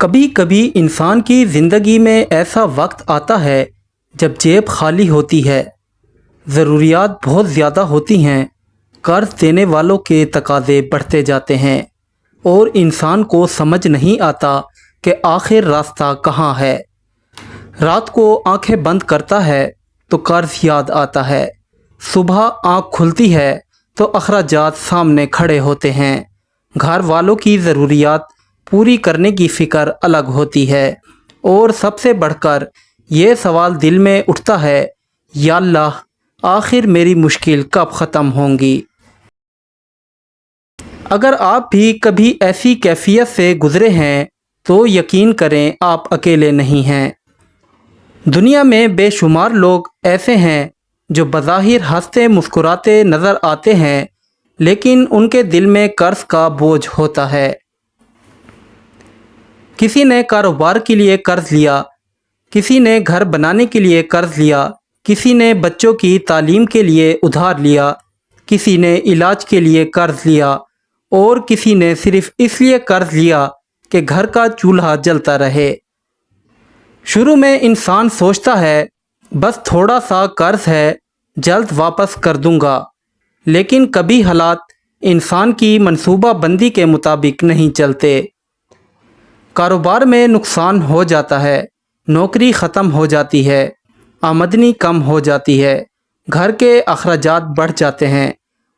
کبھی کبھی انسان کی زندگی میں ایسا وقت آتا ہے جب جیب خالی ہوتی ہے، ضروریات بہت زیادہ ہوتی ہیں، قرض دینے والوں کے تقاضے بڑھتے جاتے ہیں اور انسان کو سمجھ نہیں آتا کہ آخر راستہ کہاں ہے۔ رات کو آنکھیں بند کرتا ہے تو قرض یاد آتا ہے، صبح آنکھ کھلتی ہے تو اخراجات سامنے کھڑے ہوتے ہیں، گھر والوں کی ضروریات پوری کرنے کی فکر الگ ہوتی ہے، اور سب سے بڑھ کر یہ سوال دل میں اٹھتا ہے، یا اللہ آخر میری مشکل کب ختم ہوں گی؟ اگر آپ بھی کبھی ایسی کیفیت سے گزرے ہیں تو یقین کریں آپ اکیلے نہیں ہیں۔ دنیا میں بے شمار لوگ ایسے ہیں جو بظاہر ہنستے مسکراتے نظر آتے ہیں، لیکن ان کے دل میں قرض کا بوجھ ہوتا ہے۔ کسی نے کاروبار کے لیے قرض لیا، کسی نے گھر بنانے کے لیے قرض لیا، کسی نے بچوں کی تعلیم کے لیے ادھار لیا، کسی نے علاج کے لیے قرض لیا، اور کسی نے صرف اس لیے قرض لیا کہ گھر کا چولہا جلتا رہے۔ شروع میں انسان سوچتا ہے بس تھوڑا سا قرض ہے، جلد واپس کر دوں گا، لیکن کبھی حالات انسان کی منصوبہ بندی کے مطابق نہیں چلتے۔ کاروبار میں نقصان ہو جاتا ہے، نوکری ختم ہو جاتی ہے، آمدنی کم ہو جاتی ہے، گھر کے اخراجات بڑھ جاتے ہیں،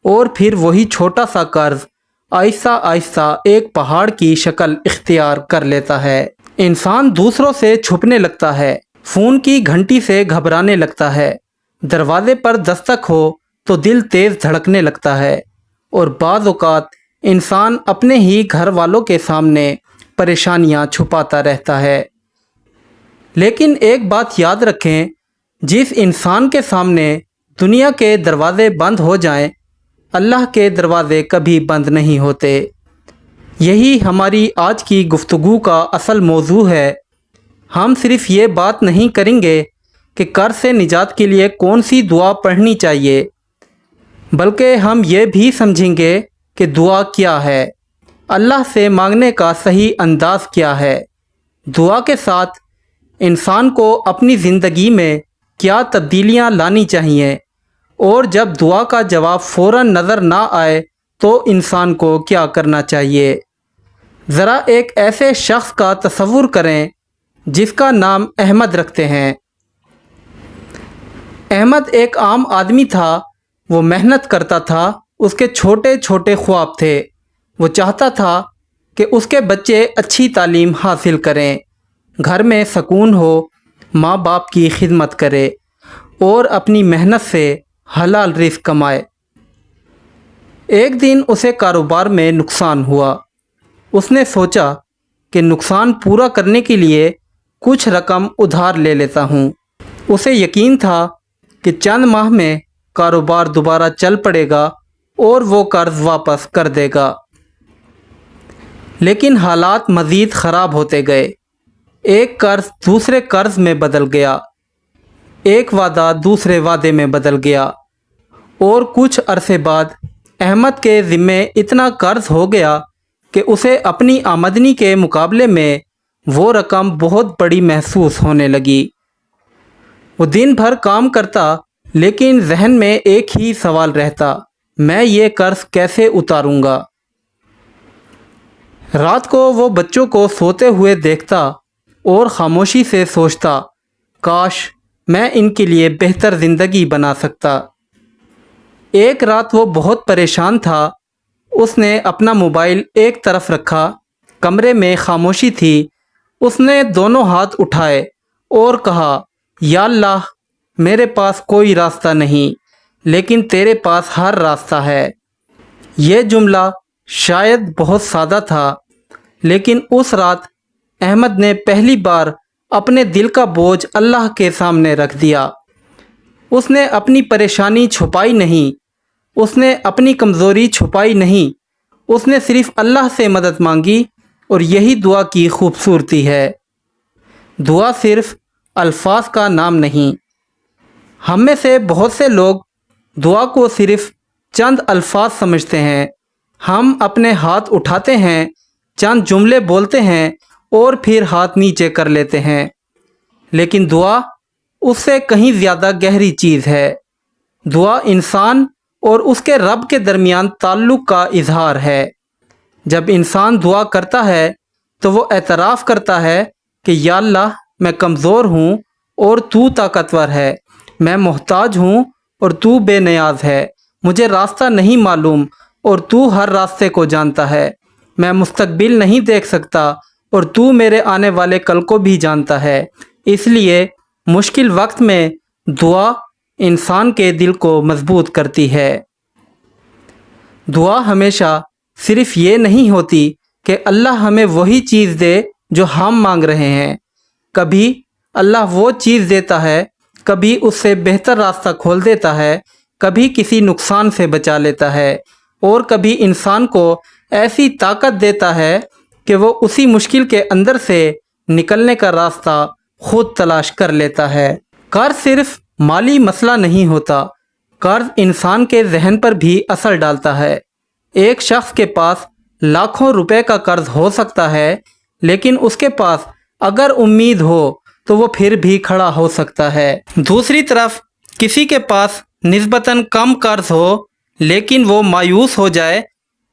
اور پھر وہی چھوٹا سا قرض آہستہ آہستہ ایک پہاڑ کی شکل اختیار کر لیتا ہے۔ انسان دوسروں سے چھپنے لگتا ہے، فون کی گھنٹی سے گھبرانے لگتا ہے، دروازے پر دستک ہو تو دل تیز دھڑکنے لگتا ہے، اور بعض اوقات انسان اپنے ہی گھر والوں کے سامنے پریشانیاں چھپاتا رہتا ہے۔ لیکن ایک بات یاد رکھیں، جس انسان کے سامنے دنیا کے دروازے بند ہو جائیں، اللہ کے دروازے کبھی بند نہیں ہوتے۔ یہی ہماری آج کی گفتگو کا اصل موضوع ہے۔ ہم صرف یہ بات نہیں کریں گے کہ قرض سے نجات کے لیے کون سی دعا پڑھنی چاہیے، بلکہ ہم یہ بھی سمجھیں گے کہ دعا کیا ہے، اللہ سے مانگنے کا صحیح انداز کیا ہے، دعا کے ساتھ انسان کو اپنی زندگی میں کیا تبدیلیاں لانی چاہیے، اور جب دعا کا جواب فوراً نظر نہ آئے تو انسان کو کیا کرنا چاہیے۔ ذرا ایک ایسے شخص کا تصور کریں جس کا نام احمد رکھتے ہیں۔ احمد ایک عام آدمی تھا، وہ محنت کرتا تھا، اس کے چھوٹے چھوٹے خواب تھے۔ وہ چاہتا تھا کہ اس کے بچے اچھی تعلیم حاصل کریں، گھر میں سکون ہو، ماں باپ کی خدمت کرے، اور اپنی محنت سے حلال رزق کمائے۔ ایک دن اسے کاروبار میں نقصان ہوا۔ اس نے سوچا کہ نقصان پورا کرنے کے لیے کچھ رقم ادھار لے لیتا ہوں۔ اسے یقین تھا کہ چند ماہ میں کاروبار دوبارہ چل پڑے گا اور وہ قرض واپس کر دے گا۔ لیکن حالات مزید خراب ہوتے گئے، ایک قرض دوسرے قرض میں بدل گیا، ایک وعدہ دوسرے وعدے میں بدل گیا، اور کچھ عرصے بعد احمد کے ذمے اتنا قرض ہو گیا کہ اسے اپنی آمدنی کے مقابلے میں وہ رقم بہت بڑی محسوس ہونے لگی۔ وہ دن بھر کام کرتا، لیکن ذہن میں ایک ہی سوال رہتا، میں یہ قرض کیسے اتاروں گا؟ رات کو وہ بچوں کو سوتے ہوئے دیکھتا اور خاموشی سے سوچتا، کاش میں ان کے لیے بہتر زندگی بنا سکتا۔ ایک رات وہ بہت پریشان تھا، اس نے اپنا موبائل ایک طرف رکھا، کمرے میں خاموشی تھی، اس نے دونوں ہاتھ اٹھائے اور کہا، یا اللہ میرے پاس کوئی راستہ نہیں، لیکن تیرے پاس ہر راستہ ہے۔ یہ جملہ شاید بہت سادہ تھا، لیکن اس رات احمد نے پہلی بار اپنے دل کا بوجھ اللہ کے سامنے رکھ دیا۔ اس نے اپنی پریشانی چھپائی نہیں، اس نے اپنی کمزوری چھپائی نہیں، اس نے صرف اللہ سے مدد مانگی، اور یہی دعا کی خوبصورتی ہے۔ دعا صرف الفاظ کا نام نہیں۔ ہم میں سے بہت سے لوگ دعا کو صرف چند الفاظ سمجھتے ہیں۔ ہم اپنے ہاتھ اٹھاتے ہیں، چند جملے بولتے ہیں اور پھر ہاتھ نیچے کر لیتے ہیں، لیکن دعا اس سے کہیں زیادہ گہری چیز ہے۔ دعا انسان اور اس کے رب کے درمیان تعلق کا اظہار ہے۔ جب انسان دعا کرتا ہے تو وہ اعتراف کرتا ہے کہ یا اللہ، میں کمزور ہوں اور تو طاقتور ہے، میں محتاج ہوں اور تو بے نیاز ہے، مجھے راستہ نہیں معلوم اور تو ہر راستے کو جانتا ہے، میں مستقبل نہیں دیکھ سکتا اور تو میرے آنے والے کل کو بھی جانتا ہے۔ اس لیے مشکل وقت میں دعا انسان کے دل کو مضبوط کرتی ہے۔ دعا ہمیشہ صرف یہ نہیں ہوتی کہ اللہ ہمیں وہی چیز دے جو ہم مانگ رہے ہیں۔ کبھی اللہ وہ چیز دیتا ہے، کبھی اس سے بہتر راستہ کھول دیتا ہے، کبھی کسی نقصان سے بچا لیتا ہے، اور کبھی انسان کو ایسی طاقت دیتا ہے کہ وہ اسی مشکل کے اندر سے نکلنے کا راستہ خود تلاش کر لیتا ہے۔ قرض صرف مالی مسئلہ نہیں ہوتا، قرض انسان کے ذہن پر بھی اثر ڈالتا ہے۔ ایک شخص کے پاس لاکھوں روپے کا قرض ہو سکتا ہے، لیکن اس کے پاس اگر امید ہو تو وہ پھر بھی کھڑا ہو سکتا ہے۔ دوسری طرف کسی کے پاس نسبتاً کم قرض ہو لیکن وہ مایوس ہو جائے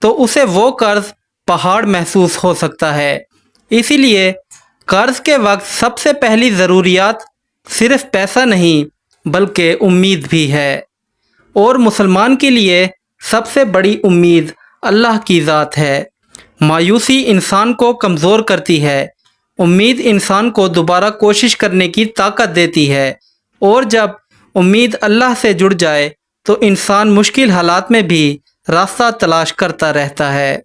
تو اسے وہ قرض پہاڑ محسوس ہو سکتا ہے۔ اسی لیے قرض کے وقت سب سے پہلی ضروریات صرف پیسہ نہیں بلکہ امید بھی ہے، اور مسلمان کے لیے سب سے بڑی امید اللہ کی ذات ہے۔ مایوسی انسان کو کمزور کرتی ہے، امید انسان کو دوبارہ کوشش کرنے کی طاقت دیتی ہے، اور جب امید اللہ سے جڑ جائے تو انسان مشکل حالات میں بھی راستہ تلاش کرتا رہتا ہے۔